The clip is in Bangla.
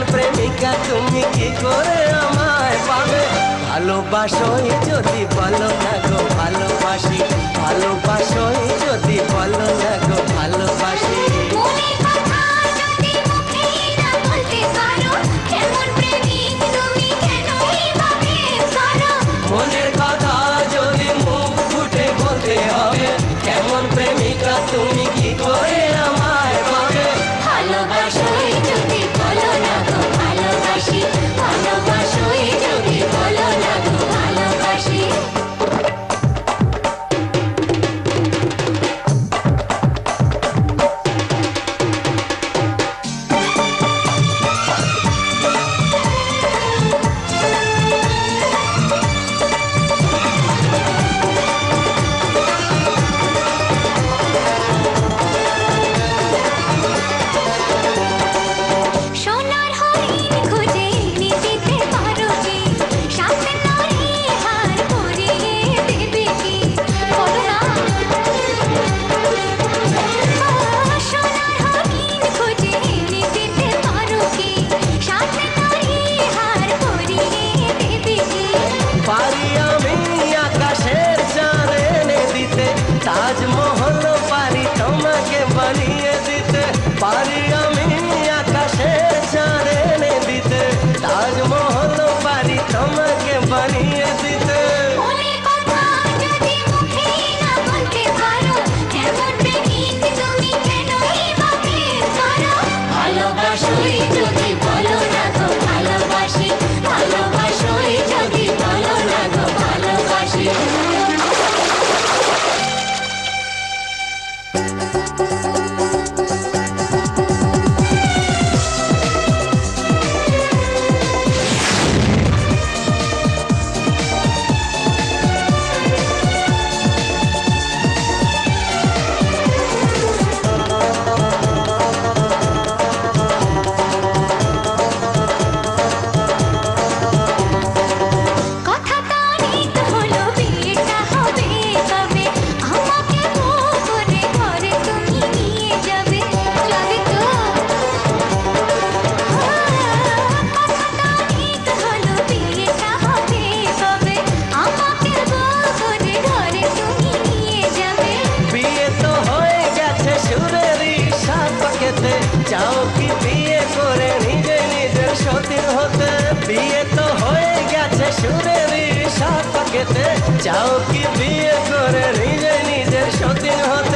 কেমন প্রেমিকা তুমি কি করে আমায় পাবে? ভালোবাসোই যদি বলো না গো ভালোবাসি, ভালোবাসোই যদি বলো না গো ভালোবাসি। মনের কথা যদি মুখ ফুটে বলতে হবে, কেমন প্রেমিকা তুমি কি করে আমায় পাবে? ভালোবাসোই যদি বলো না গো ভালোবাসি, ভালোবাসোই যদি বলো না গো ভালোবাসি। সোনার হরিণ খুঁজে এনে দিতে পারো কি? সাথে নারী হার পরিয়ে দেবে কি? বলো না। সোনার হরিণ খুঁজে এনে দিতে পারো কি? সাথে নারী হার পরিয়ে দেবে কি? পারি আমি আকাশের চাঁদ এনে দিতে, তাজমহল পারি তোমাকে বানিয়ে দিতে। পারি আমি আকাশের চাঁদ এনে দিতে, তাজমহল পারি তোমাকে বানিয়ে দিতে। মনের কথা যদি মুখে না বলতে পারো, কেমন প্রেমিক তুমি কেনই বা প্রেম করো? ভালোবাসোই যদি বলো না গো ভালোবাসি, ভালোবাসোই যদি বলো না গো ভালোবাসি। কথা তারিখ হলো বিয়েটা হবে কবে? আমাকে বউ করে ঘরে তুমি নিয়ে যাবে, যাবে তো? কথা তারিখ হলো বিয়েটা হবে কবে? আমাকে বউ করে ঘরে তুমি নিয়ে যাবে। বিয়ে তো হয়ে গেছে সুরেরই সাত পাকেতে, চাও কি বিয়ে করে নিজে নিজের সতীর হতে? বিয়ে তো হয়ে গেছে সুরেরই সাত পাকেতে, চাও কি বিয়ে করে নিজে নিজের সতীর হতে?